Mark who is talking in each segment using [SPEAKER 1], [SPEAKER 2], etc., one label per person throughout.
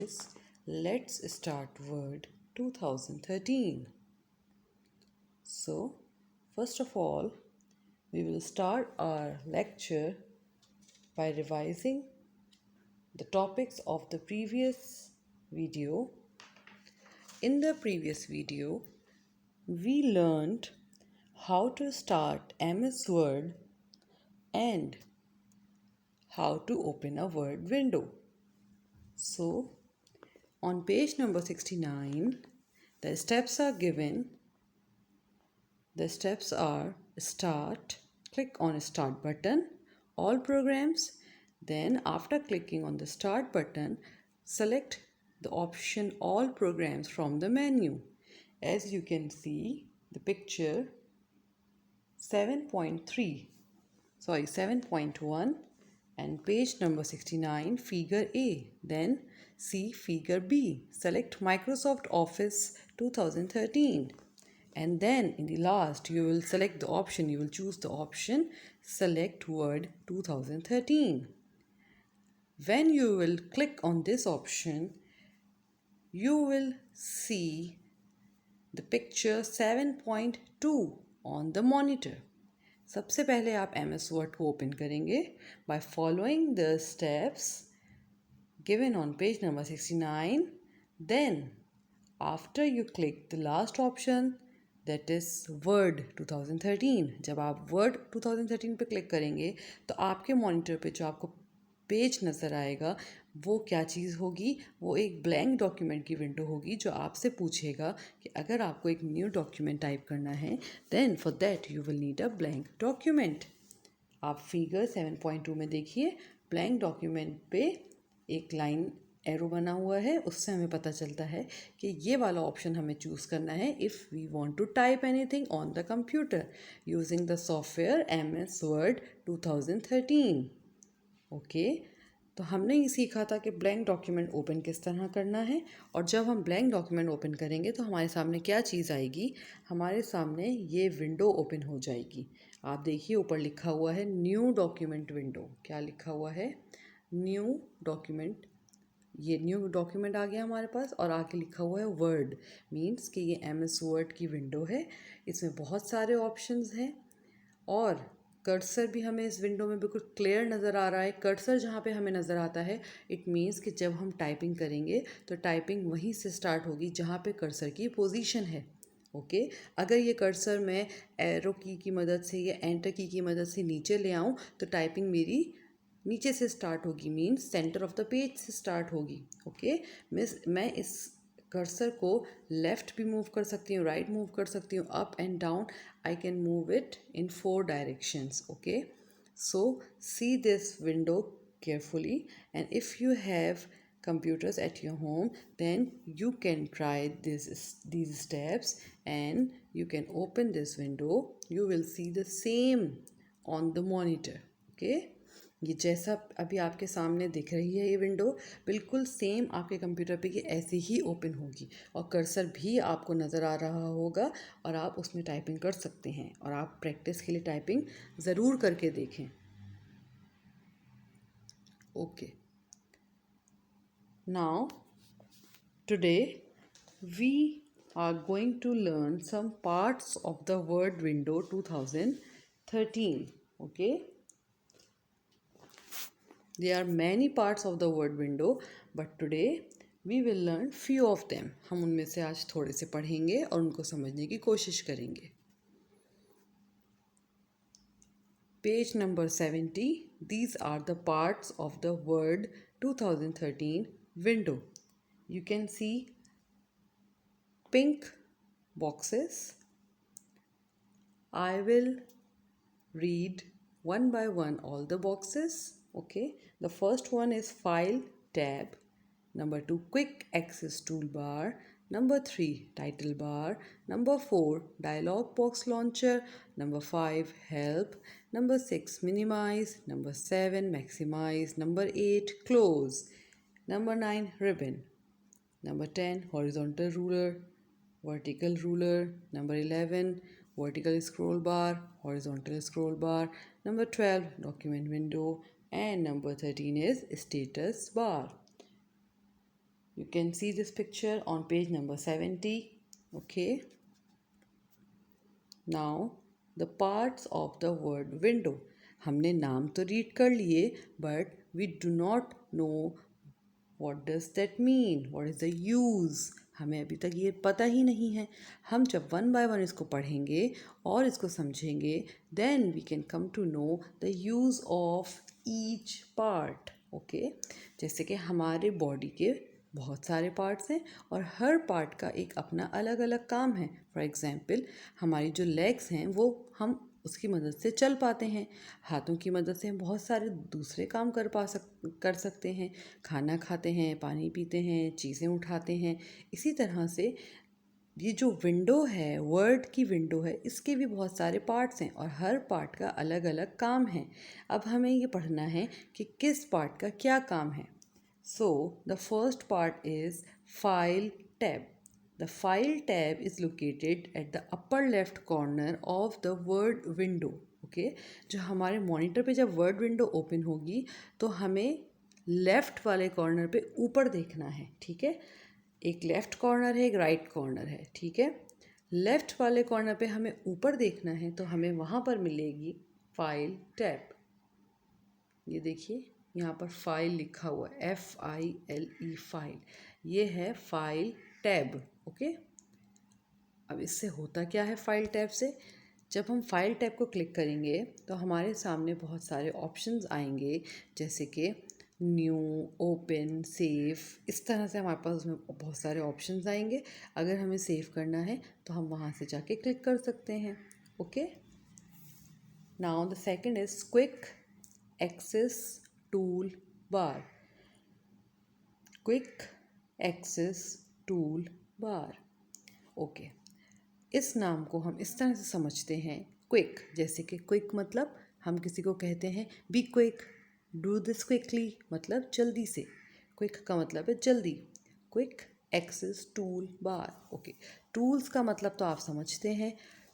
[SPEAKER 1] Let's start Word 2013. So, first of all, we will start our lecture by revising the topics of the previous video. In the previous video, we learned how to start MS Word and how to open a Word window. So, on page number 69, the steps are given. The steps are start, click on start button, all programs. Then after clicking on the start button, select the option all programs from the menu. As you can see, the picture 7.1 and page number 69 figure A. Then see figure B. Select Microsoft Office 2013. And then in the last you will choose the option select Word 2013. When you will click on this option, you will see the picture 7.2 on the monitor. सबसे पहले आप MS Word को open करेंगे by following the steps given on page number 69. Then after you click the last option, that is Word 2013. जब आप Word 2013 पे click करेंगे तो आपके मॉनिटर पे जो आपको पेज नज़र आएगा वो क्या चीज़ होगी, वो एक ब्लैंक डॉक्यूमेंट की विंडो होगी जो आपसे पूछेगा कि अगर आपको एक न्यू डॉक्यूमेंट टाइप करना है then for that you will need a blank document. आप फिगर 7.2 में देखिए ब्लैंक डॉक्यूमेंट पे एक लाइन एरो बना हुआ है, उससे हमें पता चलता है कि ये वाला ऑप्शन हमें चूज़ करना है if we want to type anything on the computer using the software MS Word 2013. Okay तो हमने ये सीखा था कि ब्लैंक डॉक्यूमेंट ओपन किस तरह करना है, और जब हम ब्लैंक डॉक्यूमेंट ओपन करेंगे तो हमारे सामने क्या चीज़ आएगी, हमारे सामने ये विंडो ओपन हो जाएगी. आप देखिए ऊपर लिखा हुआ है न्यू डॉक्यूमेंट विंडो. क्या लिखा हुआ है? New document. ये न्यू डॉक्यूमेंट आ गया हमारे पास और आगे लिखा हुआ है वर्ड. मीन्स कि ये MS Word की विंडो है. इसमें बहुत सारे ऑप्शंस हैं और कर्सर भी हमें इस विंडो में बिल्कुल क्लियर नज़र आ रहा है. कर्सर जहाँ पे हमें नज़र आता है इट मीन्स कि जब हम टाइपिंग करेंगे तो टाइपिंग वहीं से स्टार्ट होगी जहाँ पे कर्सर की पोजीशन है. ओके अगर ये कर्सर मैं एरो की मदद से या एंटर की मदद से नीचे ले आऊँ तो टाइपिंग मेरी नीचे से स्टार्ट होगी, means centre of the page से स्टार्ट होगी. ओके मैं इस कर्सर को लेफ़्ट भी मूव कर सकती हूँ, राइट मूव कर सकती हूँ, up and down. I can move it in 4 directions. Okay, so see this window carefully, and if you have computers at your home then you can try these steps and you can open this window. You will see the same on the monitor. Okay, ये जैसा अभी आपके सामने दिख रही है ये window बिल्कुल सेम आपके कंप्यूटर पे ये ऐसे ही ओपन होगी और कर्सर भी आपको नज़र आ रहा होगा और आप उसमें टाइपिंग कर सकते हैं और आप प्रैक्टिस के लिए टाइपिंग ज़रूर करके देखें. Okay now today we are going to learn some parts of the Word window 2013. Okay There are many parts of the word window, but today we will learn few of them. हम उनमें से आज थोड़े से पढ़ेंगे और उनको समझने की कोशिश करेंगे. Page number 70. These are the parts of the Word 2013 window. You can see pink boxes. I will read one by one all the boxes. Okay, the first one is File tab. Number 2, Quick Access Toolbar. Number 3, Title Bar. Number 4, Dialog Box Launcher. Number 5, Help. Number 6, Minimize. Number 7, Maximize. Number 8, Close. Number 9, Ribbon. Number 10, Horizontal Ruler, Vertical Ruler. Number 11, Vertical Scroll Bar, Horizontal Scroll Bar. Number 12, Document Window. And number 13 is Status Bar. You can see this picture on page number 70. Okay. Now the parts of the word window. हमने नाम तो read कर लिए but we do not know what does that mean, what is the use. हमें अभी तक ये पता ही नहीं है. हम जब वन बाय वन इसको पढ़ेंगे और इसको समझेंगे then we can come to know the use of each part. Okay जैसे कि हमारे बॉडी के बहुत सारे पार्ट्स हैं और हर पार्ट का एक अपना अलग अलग काम है. फॉर एग्ज़ाम्पल हमारी जो लेग्स हैं वो हम उसकी मदद से चल पाते हैं. हाथों की मदद से हम बहुत सारे दूसरे काम कर सकते हैं. खाना खाते हैं, पानी पीते हैं, चीज़ें उठाते हैं. इसी तरह से ये जो विंडो है, वर्ड की विंडो है, इसके भी बहुत सारे पार्ट्स हैं और हर पार्ट का अलग अलग काम है. अब हमें ये पढ़ना है कि किस पार्ट का क्या काम है. So the first part is File tab. The File tab is located at the upper left corner of the Word window. Okay? जो हमारे मॉनिटर पे जब वर्ड विंडो ओपन होगी तो हमें लेफ़्ट वाले कॉर्नर पे ऊपर देखना है. ठीक है, एक लेफ़्ट कॉर्नर है, एक राइट कॉर्नर है. ठीक है, लेफ़्ट वाले कॉर्नर पे हमें ऊपर देखना है तो हमें वहाँ पर मिलेगी फाइल टैब. ये देखिए यहाँ पर फाइल लिखा हुआ है, FILE फाइल. ये है फाइल टैब. ओके, अब इससे होता क्या है फाइल टैब से. जब हम फाइल टैब को क्लिक करेंगे तो हमारे सामने बहुत सारे ऑप्शंस आएंगे जैसे कि न्यू, ओपन, सेव. इस तरह से हमारे पास उसमें बहुत सारे ऑप्शंस आएंगे. अगर हमें सेव करना है तो हम वहाँ से जाके क्लिक कर सकते हैं. Okay, now the second is quick access tool bar. Quick access tool bar. Okay, इस नाम को हम इस तरह से समझते हैं. क्विक जैसे कि क्विक मतलब हम किसी को कहते हैं be quick, do this quickly मतलब जल्दी से. क्विक का मतलब है जल्दी. Quick access tool bar. Okay, tools का मतलब तो आप समझते हैं.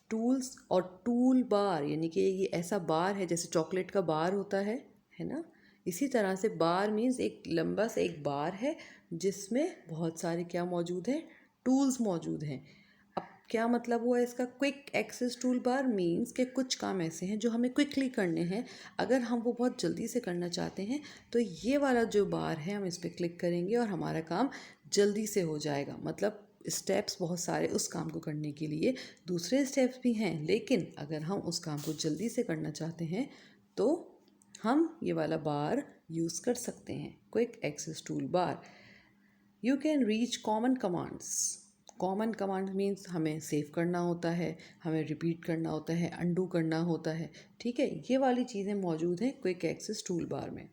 [SPEAKER 1] टूल्स और टूल बार यानी कि ये ऐसा बार है जैसे चॉकलेट का बार होता है ना. इसी तरह से बार मीन्स एक लंबा सा एक बार है जिसमें बहुत सारे क्या मौजूद हैं, टूल्स मौजूद हैं. अब क्या मतलब हुआ इसका. Quick access tool bar means कि कुछ काम ऐसे हैं जो हमें क्विकली करने हैं. अगर हम वो बहुत जल्दी से करना चाहते हैं तो ये वाला जो बार है हम इस पर क्लिक करेंगे और हमारा काम जल्दी से हो जाएगा. मतलब स्टेप्स बहुत सारे उस काम को करने के लिए, दूसरे स्टेप्स भी हैं, लेकिन अगर हम उस काम को जल्दी से करना चाहते हैं तो हम ये वाला बार यूज़ कर सकते हैं. Quick access tool bar. You can reach common commands. Common command means हमें सेव करना होता है, हमें रिपीट करना होता है, अंडू करना होता है. ठीक है, ये वाली चीज़ें मौजूद हैं क्विक एक्सेस टूल बार में.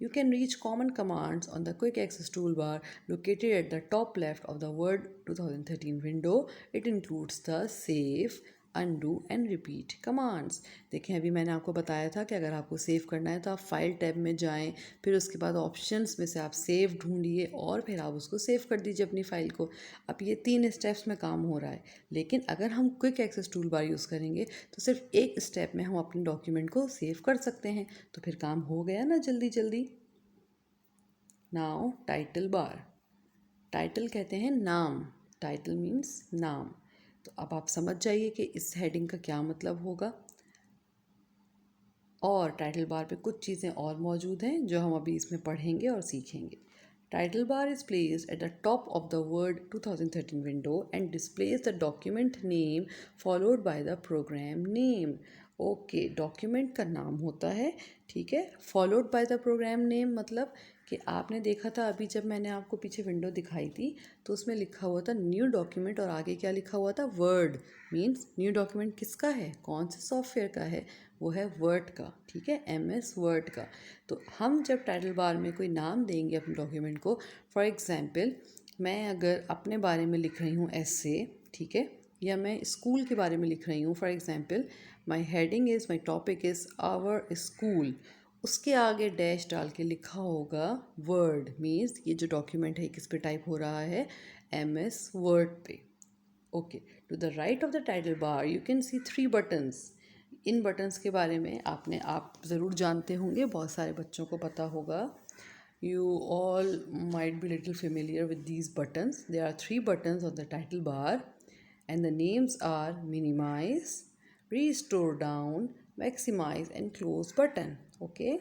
[SPEAKER 1] You can reach common commands on the quick access toolbar located at the top left of the Word 2013 window. It includes the save, undo and repeat commands. देखें अभी मैंने आपको बताया था कि अगर आपको सेव करना है तो आप फाइल टैब में जाएं, फिर उसके बाद ऑप्शंस में से आप सेव ढूंढिए और फिर आप उसको सेव कर दीजिए अपनी फ़ाइल को. अब ये 3 स्टेप्स में काम हो रहा है. लेकिन अगर हम quick access tool bar use करेंगे तो सिर्फ एक स्टेप में हम अपने डॉक्यूमेंट को सेव कर सकते हैं. तो फिर काम हो गया ना जल्दी जल्दी. Now title bar. टाइटल कहते हैं नाम. टाइटल मीन्स नाम. तो अब आप समझ जाइए कि इस हेडिंग का क्या मतलब होगा. और टाइटल बार पे कुछ चीज़ें और मौजूद हैं जो हम अभी इसमें पढ़ेंगे और सीखेंगे. Title bar is placed at the top of the Word 2013 window and displays the document name followed by the program name. Okay, document का नाम होता है, ठीक है, followed by the program name. मतलब कि आपने देखा था अभी जब मैंने आपको पीछे विंडो दिखाई थी तो उसमें लिखा हुआ था न्यू डॉक्यूमेंट और आगे क्या लिखा हुआ था, वर्ड. मीन्स न्यू डॉक्यूमेंट किसका है, कौन से सॉफ्टवेयर का है, वो है वर्ड का. ठीक है, MS वर्ड का. तो हम जब टाइटल बार में कोई नाम देंगे अपने डॉक्यूमेंट को, फॉर एग्जांपल मैं अगर अपने बारे में लिख रही हूँ ऐसे, ठीक है, या मैं स्कूल के बारे में लिख रही हूँ, for example my heading is, my topic is our school. उसके आगे डैश डाल के लिखा होगा वर्ड. मीन्स ये जो डॉक्यूमेंट है किस पे टाइप हो रहा है, MS वर्ड पे. Okay, to the right of the title bar you can see 3 buttons. इन बटन्स के बारे में आप ज़रूर जानते होंगे, बहुत सारे बच्चों को पता होगा. You all might be little familiar with these buttons. There are three buttons on the title bar, and the names are minimize, restore down, maximize, and close button. Okay.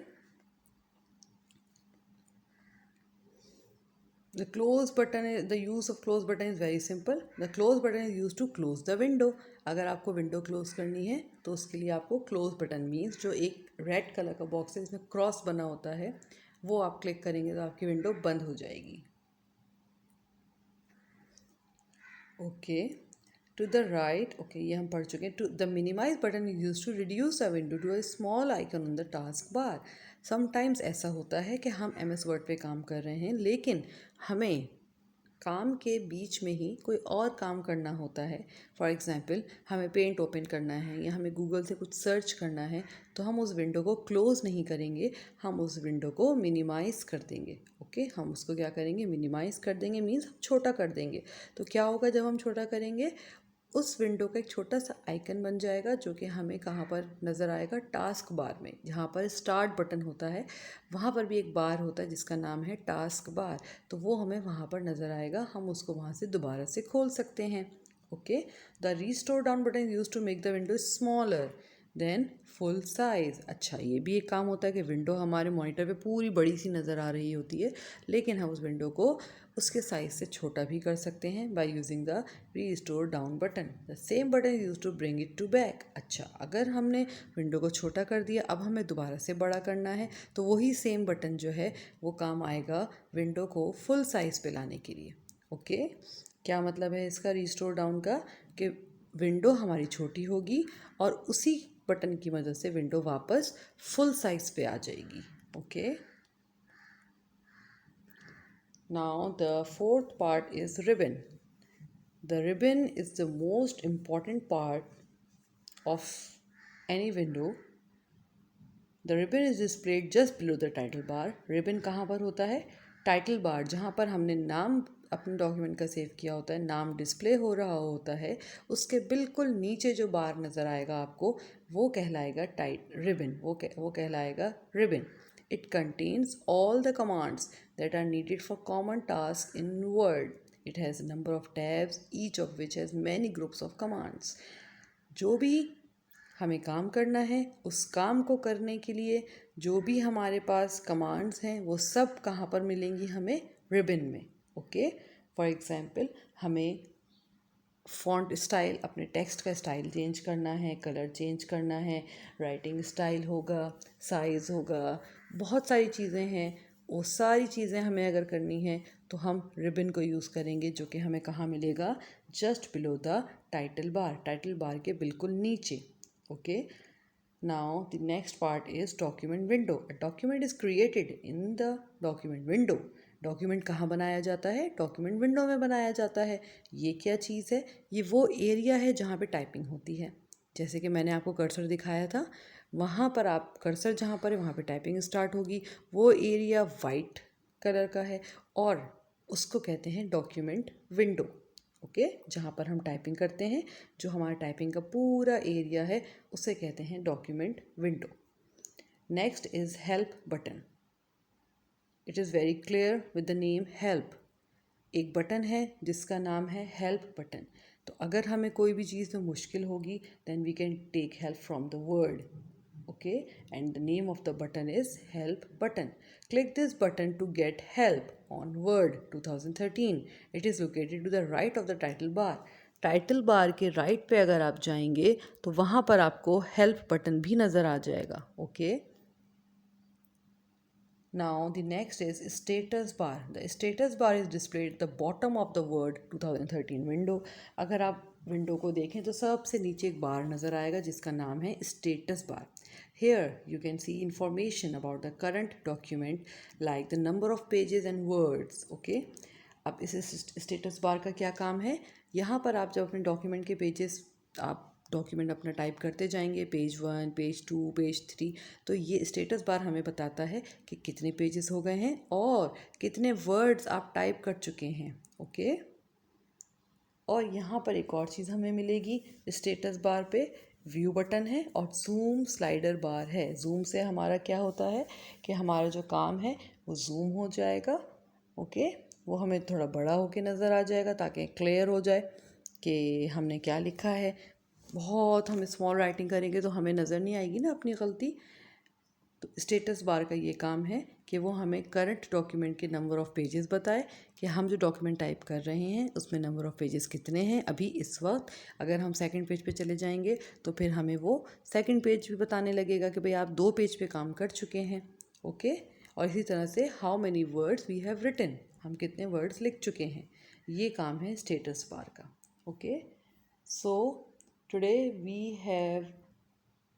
[SPEAKER 1] The use of close button is very simple. The close button is used to close the window. अगर आपको window close करनी है तो उसके लिए आपको close button means जो एक रेड कलर का बॉक्स है जिसमें क्रॉस बना होता है वो आप क्लिक करेंगे तो आपकी विंडो बंद हो जाएगी. Okay. To the right, okay ये हम पढ़ चुके हैं. To the minimise button is use to reduce a window to a small icon on the task bar. Sometimes ऐसा होता है कि हम MS वर्ड पे काम कर रहे हैं लेकिन हमें काम के बीच में ही कोई और काम करना होता है. फॉर एग्ज़ाम्पल हमें पेंट ओपन करना है या हमें गूगल से कुछ सर्च करना है तो हम उस विंडो को क्लोज़ नहीं करेंगे, हम उस विंडो को मिनिमाइज़ कर देंगे. ओके हम उसको क्या करेंगे, मिनिमाइज़ कर देंगे मीन्स हम छोटा कर देंगे. तो क्या होगा जब हम छोटा करेंगे, उस विंडो का एक छोटा सा आइकन बन जाएगा जो कि हमें कहाँ पर नज़र आएगा, टास्क बार में. जहाँ पर स्टार्ट बटन होता है वहाँ पर भी एक बार होता है जिसका नाम है टास्क बार. तो वो हमें वहाँ पर नज़र आएगा, हम उसको वहाँ से दोबारा से खोल सकते हैं. Okay. The restore down button use to make the window smaller then full size. अच्छा ये भी एक काम होता है कि विंडो हमारे मॉनिटर पे पूरी बड़ी सी नज़र आ रही होती है लेकिन हम उस विंडो को उसके साइज़ से छोटा भी कर सकते हैं by using the restore down button. The same button use to bring it to back. अच्छा अगर हमने विंडो को छोटा कर दिया, अब हमें दोबारा से बड़ा करना है तो वही सेम बटन जो है वो काम आएगा विंडो को फुल साइज़ पे लाने के लिए. ओके. क्या मतलब है इसका रीस्टोर डाउन का, कि विंडो हमारी छोटी होगी और उसी बटन की मदद से विंडो वापस फुल साइज़ पे आ जाएगी. Okay. Now the fourth part is ribbon. The ribbon is the most important part of any window. The ribbon is displayed just below the title bar. Ribbon कहाँ पर होता है, टाइटल बार, जहाँ पर हमने नाम अपने डॉक्यूमेंट का सेव किया होता है, नाम डिस्प्ले हो रहा होता है, उसके बिल्कुल नीचे जो बार नज़र आएगा आपको वो कहलाएगा रिबन. वो कहलाएगा ribbon. It contains all the commands that are needed for common tasks in Word. It has a number of tabs, each of which has many groups of commands. जो भी हमें काम करना है उस काम को करने के लिए जो भी हमारे पास कमांड्स हैं वो सब कहाँ पर मिलेंगी हमें, रिबन में. ओके. फॉर एग्ज़ाम्पल हमें फ़ॉन्ट स्टाइल, अपने टेक्स्ट का स्टाइल चेंज करना है, कलर चेंज करना है, राइटिंग स्टाइल होगा, साइज़ होगा, बहुत सारी चीज़ें हैं. वो सारी चीज़ें हमें अगर करनी है तो हम रिबन को यूज़ करेंगे जो कि हमें कहाँ मिलेगा, just below the title bar, title bar के बिल्कुल नीचे. Okay. Now the next part is document window. A document is created in the document window. Document कहाँ बनाया जाता है, डॉक्यूमेंट विंडो में बनाया जाता है. ये क्या चीज़ है, ये वो एरिया है जहाँ पे टाइपिंग होती है. जैसे कि मैंने आपको कर्सर दिखाया था, वहाँ पर आप कर्सर जहाँ पर है वहाँ पे टाइपिंग स्टार्ट होगी. वो एरिया वाइट कलर का है और उसको कहते हैं डॉक्यूमेंट विंडो. ओके. जहाँ पर हम टाइपिंग करते हैं, जो हमारा टाइपिंग का पूरा एरिया है उसे कहते हैं document window. Next is help button. It is very clear with the name help. एक बटन है जिसका नाम है हेल्प बटन. तो अगर हमें कोई भी चीज़ में मुश्किल होगी then we can take help from the Word. Okay, and the name of the button is help button. Click this button to get help on Word 2013. It is located to the right of the title bar. Title bar के right पे अगर आप जाएंगे तो वहाँ पर आपको help button भी नज़र आ जाएगा. Okay. Now the next is status bar. The status bar is displayed at the bottom of the Word 2013 window. अगर आप विंडो को देखें तो सबसे नीचे एक बार नज़र आएगा जिसका नाम है status bar. Here you can see information about the current document like the number of pages and words. Okay. अब इस स्टेटस बार का क्या काम है, यहाँ पर आप जब अपने डॉक्यूमेंट के पेजेस आप डॉक्यूमेंट अपना टाइप करते जाएंगे, पेज 1, पेज 2, पेज 3, तो ये स्टेटस बार हमें बताता है कि कितने पेजेस हो गए हैं और कितने वर्ड्स आप टाइप कर चुके हैं. ओके. और यहाँ पर एक और चीज़ हमें मिलेगी स्टेटस बार पे, व्यू बटन है और जूम स्लाइडर बार है. जूम से हमारा क्या होता है कि हमारा जो काम है वो जूम हो जाएगा। ओके, वो हमें थोड़ा बड़ा होके नज़र आ जाएगा ताकि क्लियर हो जाए कि हमने क्या लिखा है। बहुत हम स्मॉल राइटिंग करेंगे तो हमें नज़र नहीं आएगी ना अपनी गलती। तो स्टेटस बार का ये काम है कि वो हमें करंट डॉक्यूमेंट के नंबर ऑफ़ पेजेस बताए कि हम जो डॉक्यूमेंट टाइप कर रहे हैं उसमें नंबर ऑफ़ पेजेस कितने हैं अभी इस वक्त। अगर हम सेकंड पेज पे चले जाएंगे तो फिर हमें वो सेकंड पेज भी बताने लगेगा कि भाई आप 2 पेज पे काम कर चुके हैं। ओके, और इसी तरह से how many words we have written, हम कितने वर्ड्स लिख चुके हैं, ये काम है स्टेटस बार का। Okay, so today we have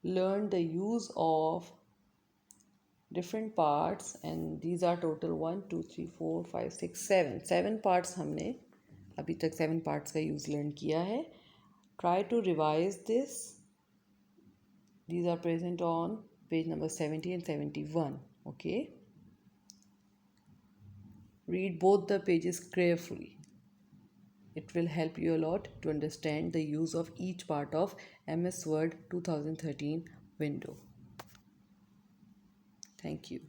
[SPEAKER 1] learned the use of different parts, and these are total 1 2 3 4 5 6 7 parts हमने अभी तक 7 parts का यूज़ लर्न किया है। Try to revise this. These are present on page number 70 and 71. Okay, read both the pages carefully. It will help you a lot to understand the use of each part of MS Word 2013 window. Thank you.